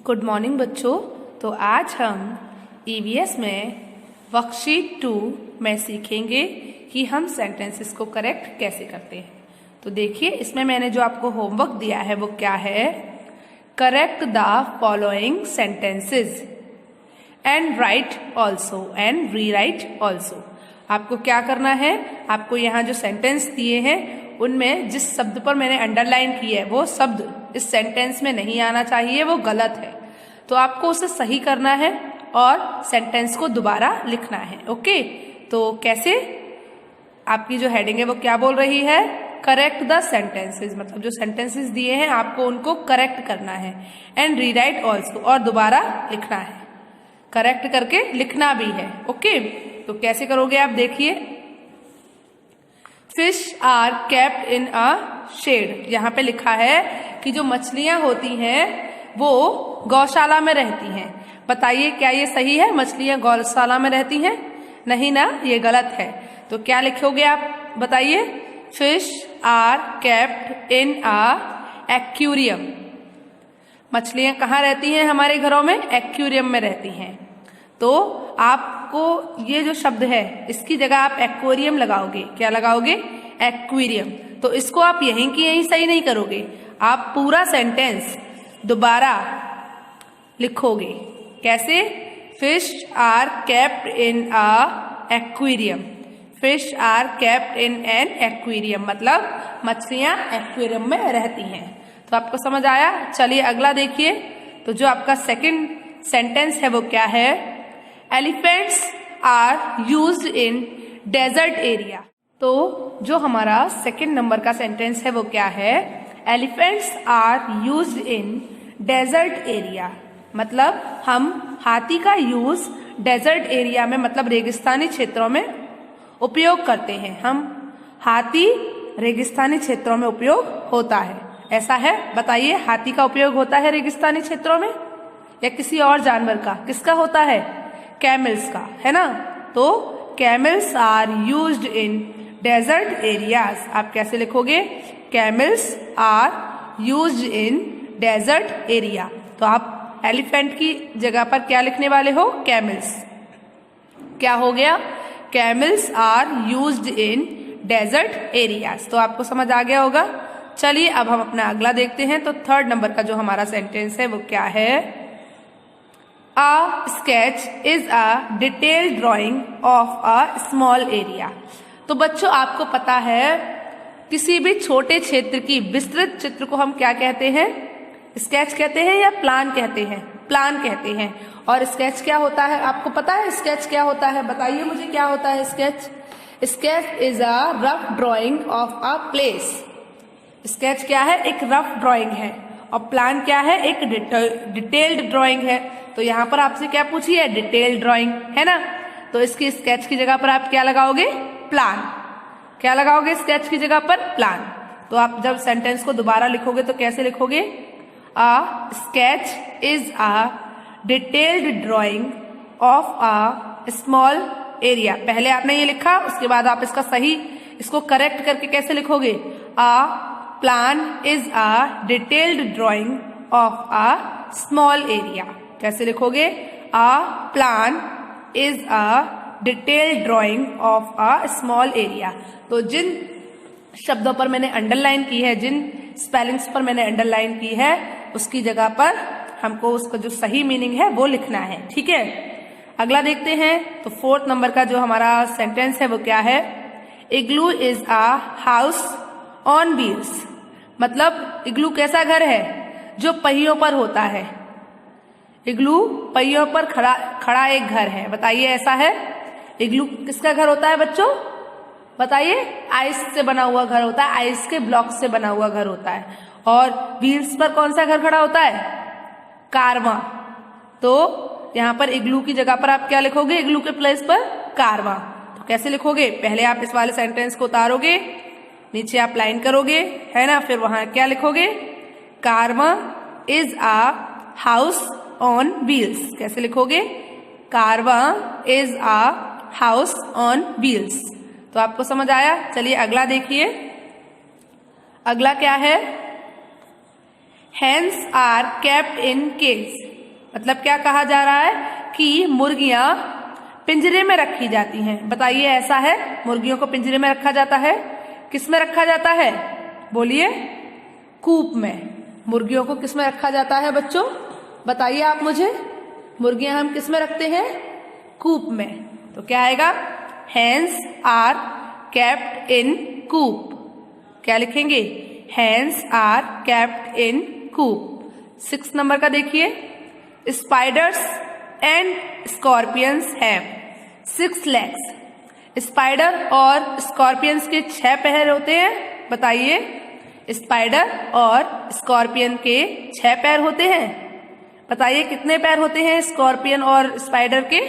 Good morning बच्चों। तो आज हम ईवीएस में वर्कशीट 2 में सीखेंगे कि हम सेंटेंसेस को करेक्ट कैसे करते हैं। तो देखिए, इसमें मैंने जो आपको होमवर्क दिया है वो क्या है, correct the following sentences and right also and rewrite also. आपको क्या करना है, आपको यहाँ जो सेंटेंस दिए हैं उनमें जिस शब्द पर मैंने अंडरलाइन किया है वो शब्द इस सेंटेंस में नहीं आना चाहिए, वो गलत है। तो आपको उसे सही करना है और सेंटेंस को दोबारा लिखना है। ओके, तो कैसे, आपकी जो हेडिंग है वो क्या बोल रही है, करेक्ट द सेंटेंसेस, मतलब जो सेंटेंसेस दिए हैं आपको उनको करेक्ट करना है। एंड रीराइट ऑल्सो, और दोबारा लिखना है, करेक्ट करके लिखना भी है। ओके, तो कैसे करोगे आप देखिए। Fish are kept in a shed, यहाँ पे लिखा है कि जो मछलियां होती हैं वो गौशाला में रहती हैं। बताइए क्या ये सही है, मछलियां गौशाला में रहती हैं? नहीं ना, ये गलत है। तो क्या लिखोगे आप बताइए, fish are kept in a aquarium. मछलियां कहाँ रहती हैं हमारे घरों में? एक्वेरियम में रहती हैं। तो आपको ये जो शब्द है इसकी जगह आप एक्वेरियम लगाओगे। क्या लगाओगे? एक्वेरियम। तो इसको आप यहीं की यहीं सही नहीं करोगे, आप पूरा सेंटेंस दोबारा लिखोगे। कैसे? Fish are kept in a aquarium, fish are kept in an aquarium, मतलब मछलियां एक्वेरियम में रहती हैं। तो आपको समझ आया? चलिए अगला देखिए। तो जो आपका सेकंड सेंटेंस है वो क्या है, elephants are used in desert area. तो जो हमारा सेकंड नंबर का सेंटेंस है वो क्या है, elephants are used in desert area, मतलब हम हाथी का यूज डेजर्ट एरिया में, मतलब रेगिस्तानी क्षेत्रों में उपयोग करते हैं। हम हाथी रेगिस्तानी क्षेत्रों में उपयोग होता है, ऐसा है? बताइए, हाथी का उपयोग होता है रेगिस्तानी क्षेत्रों में या किसी और जानवर का? किसका होता है? कैमल्स का, है ना? तो camels are used in desert areas. आप कैसे लिखोगे? Camels are used in desert area. तो आप एलिफेंट की जगह पर क्या लिखने वाले हो? कैमल्स। क्या हो गया? Camels are used in desert areas. तो आपको समझ आ गया होगा। चलिए अब हम अपना अगला देखते हैं। तो थर्ड नंबर का जो हमारा सेंटेंस है वो क्या है, A sketch is a detailed drawing of a small area। तो बच्चों आपको पता है किसी भी छोटे क्षेत्र की विस्तृत चित्र को हम क्या कहते हैं? स्केच कहते हैं या प्लान कहते हैं? प्लान कहते हैं। और स्केच क्या होता है, आपको पता है स्केच क्या होता है? बताइए मुझे, क्या होता है sketch? Sketch is a rough drawing of a place. Sketch क्या है? एक रफ ड्रॉइंग है। और प्लान क्या है? एक डिटेल्ड ड्रॉइंग है। तो यहाँ पर आपसे क्या पूछी है? डिटेल्ड ड्रॉइंग, है ना? तो इसकी स्केच की जगह पर आप क्या लगाओगे? प्लान। क्या लगाओगे स्केच की जगह पर? प्लान। तो आप जब सेंटेंस को दोबारा लिखोगे तो कैसे लिखोगे? A sketch is a detailed drawing of a small area. पहले आपने ये लिखा, उसके बाद आप इसका सही, इसको करेक्ट करके कैसे लिखोगे? A plan is a detailed drawing of a small area. कैसे लिखोगे? A plan is a detailed drawing of a small area. तो जिन शब्दों पर मैंने अंडरलाइन की है, जिन स्पेलिंग्स पर मैंने अंडरलाइन की है, उसकी जगह पर हमको उसका जो सही मीनिंग है वो लिखना है। ठीक है, अगला देखते हैं। तो फोर्थ नंबर का जो हमारा सेंटेंस है वो क्या है, igloo is a house on wheels, मतलब इग्लू कैसा घर है? जो पहियों पर होता है। इग्लू पहियों पर खड़ा एक घर है। बताइए ऐसा है? इग्लू किसका घर होता है बच्चों? बताइए। आइस से बना हुआ घर होता है, आइस के ब्लॉक से बना हुआ घर होता है। और व्हील्स पर कौन सा घर खड़ा होता है? कारवां। तो यहाँ पर इग्लू की जगह पर आप क्या लिखोगे? इग्लू के प्लेस पर कारवां। तो कैसे लिखोगे? पहले आप इस वाले सेंटेंस को उतारोगे, नीचे आप लाइन करोगे, है ना? फिर वहां क्या लिखोगे? कारवां is a house on wheels. कैसे लिखोगे? कारवां is a house on wheels. तो आपको समझ आया? चलिए अगला देखिए। अगला क्या है, hens are kept in cage. मतलब क्या कहा जा रहा है कि मुर्गियां पिंजरे में रखी जाती हैं। बताइए ऐसा है, मुर्गियों को पिंजरे में रखा जाता है? किस में रखा जाता है? बोलिए। कूप में। मुर्गियों को किस में रखा जाता है बच्चों? बताइए आप मुझे। मुर्गियां हम किस में रखते हैं? कूप में। तो क्या आएगा? Hens are kept in coop. क्या लिखेंगे? Hens are kept in coop. 6 number का देखिए, spiders and scorpions have 6 legs। Spider और स्कॉर्पियंस के 6 पैर होते हैं। बताइए, स्पाइडर और स्कॉर्पियन के 6 पैर होते हैं। बताइए कितने पैर होते हैं स्कॉर्पियन और स्पाइडर के?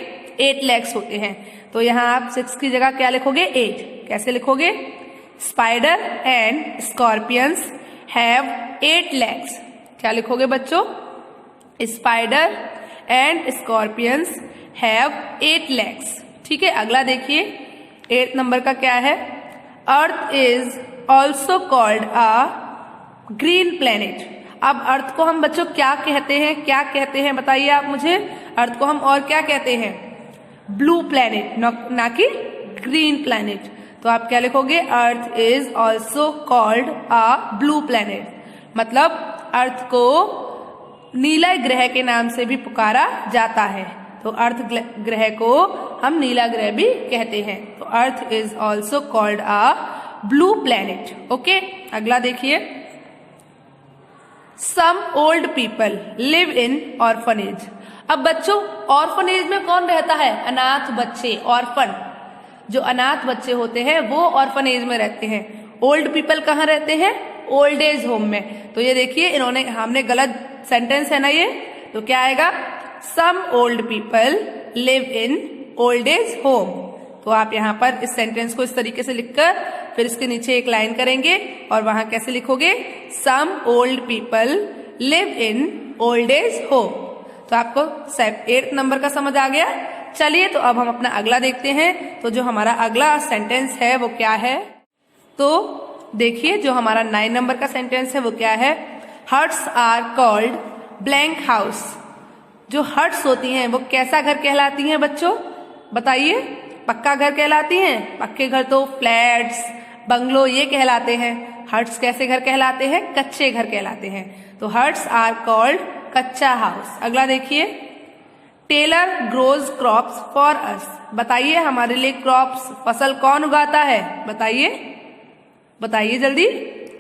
8 legs होते हैं। तो यहाँ आप 6 की जगह क्या लिखोगे? 8। कैसे लिखोगे? Spider and scorpions have 8 legs। क्या लिखोगे बच्चों? Spider and scorpions have 8 legs। ठीक है, अगला देखिए 8 नंबर का क्या है? अर्थ is also called a green planet. अब अर्थ को हम बच्चों क्या कहते हैं? क्या कहते हैं बताइए आप मुझे। अर्थ को हम और क्या कहते हैं? ब्लू प्लेनेट, ना कि ग्रीन प्लेनेट। तो आप क्या लिखोगे? अर्थ is also called a blue planet. मतलब अर्थ को नीला ग्रह के नाम से भी पुकारा जाता है। तो अर्थ ग्रह को हम नीला ग्रह भी कहते हैं। तो earth is also called a blue planet. Okay, अगला देखिए, some old people live in orphanage. अब बच्चों ऑर्फनेज में कौन रहता है? अनाथ बच्चे, ऑर्फन। जो अनाथ बच्चे होते हैं वो ऑर्फनेज में रहते हैं। ओल्ड पीपल कहाँ रहते हैं? ओल्ड एज होम में। तो ये देखिए इन्होंने, हमने गलत सेंटेंस है ना ये, तो क्या आएगा? Some old people live in old age home. तो आप यहाँ पर इस सेंटेंस को इस तरीके से लिखकर फिर इसके नीचे एक लाइन करेंगे और वहां कैसे लिखोगे? Some old people live in old age home. तो आपको 8 नंबर का समझ आ गया। चलिए तो अब हम अपना अगला देखते हैं। तो जो हमारा अगला सेंटेंस है वो क्या है? तो देखिए जो हमारा 9 नंबर का सेंटेंस है वो क्या है? Huts are called blank house. जो हट्स होती हैं वो कैसा घर कहलाती हैं बच्चों? बताइए। पक्का घर कहलाती हैं? पक्के घर तो फ्लैट्स, बंगलो ये कहलाते हैं। हट्स कैसे घर कहलाते हैं? कच्चे घर कहलाते हैं। तो huts are called kachcha house. अगला देखिए, tailor grows crops for us. बताइए हमारे लिए क्रॉप्स, फसल कौन उगाता है? बताइए, बताइए जल्दी।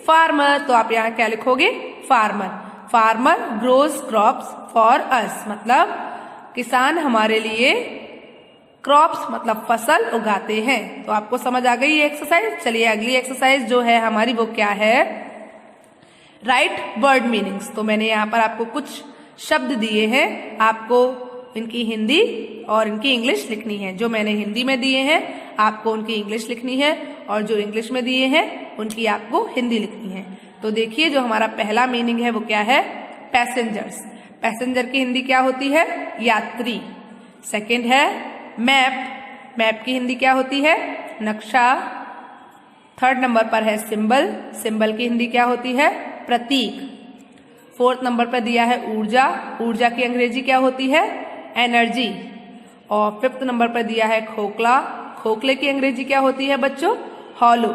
फार्मर। तो आप यहाँ क्या लिखोगे? Farmer. Farmer grows crops for अस, मतलब किसान हमारे लिए क्रॉप्स मतलब फसल उगाते हैं। तो आपको समझ आ गई ये एक्सरसाइज। चलिए अगली एक्सरसाइज जो है हमारी वो क्या है? Right word meanings. तो मैंने यहाँ पर आपको कुछ शब्द दिए हैं, आपको इनकी हिंदी और इनकी इंग्लिश लिखनी है। जो मैंने हिंदी में दिए हैं आपको उनकी इंग्लिश लिखनी है, और जो इंग्लिश में दिए हैं उनकी आपको हिंदी लिखनी है। तो देखिए जो हमारा पहला मीनिंग है वो क्या है? पैसेंजर्स। पैसेंजर की हिंदी क्या होती है? यात्री। सेकंड है मैप। मैप की हिंदी क्या होती है? नक्शा। थर्ड नंबर पर है सिंबल। सिंबल की हिंदी क्या होती है? प्रतीक। फोर्थ नंबर पर दिया है ऊर्जा। ऊर्जा की अंग्रेजी क्या होती है? एनर्जी। और फिफ्थ नंबर पर दिया है खोखला। खोखले की अंग्रेजी क्या होती है बच्चों? हॉलो।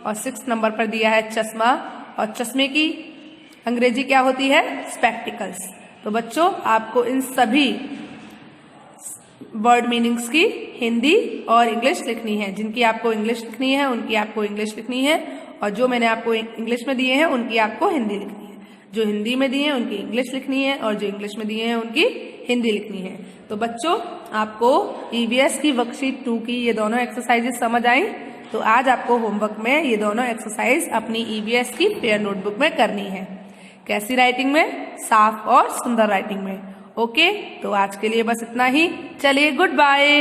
और 6 नंबर पर दिया है चश्मा, और चश्मे की अंग्रेजी क्या होती है? स्पेक्टिकल्स। तो बच्चों आपको इन सभी वर्ड मीनिंग्स की हिंदी और इंग्लिश लिखनी है। जिनकी आपको इंग्लिश लिखनी है उनकी आपको इंग्लिश लिखनी है, और जो मैंने आपको इंग्लिश में दिए हैं उनकी आपको हिंदी लिखनी है। जो हिंदी में दिए हैं उनकी इंग्लिश लिखनी है, और जो इंग्लिश में दिए हैं उनकी हिंदी लिखनी है। तो बच्चों आपको ईवीएस की वर्कशीट 2 की ये दोनों एक्सरसाइजेस समझ आई। तो आज आपको होमवर्क में ये दोनों एक्सरसाइज अपनी ईवीएस की पेयर नोटबुक में करनी है। कैसी राइटिंग में? साफ और सुंदर राइटिंग में। ओके, तो आज के लिए बस इतना ही। चलिए गुड बाय।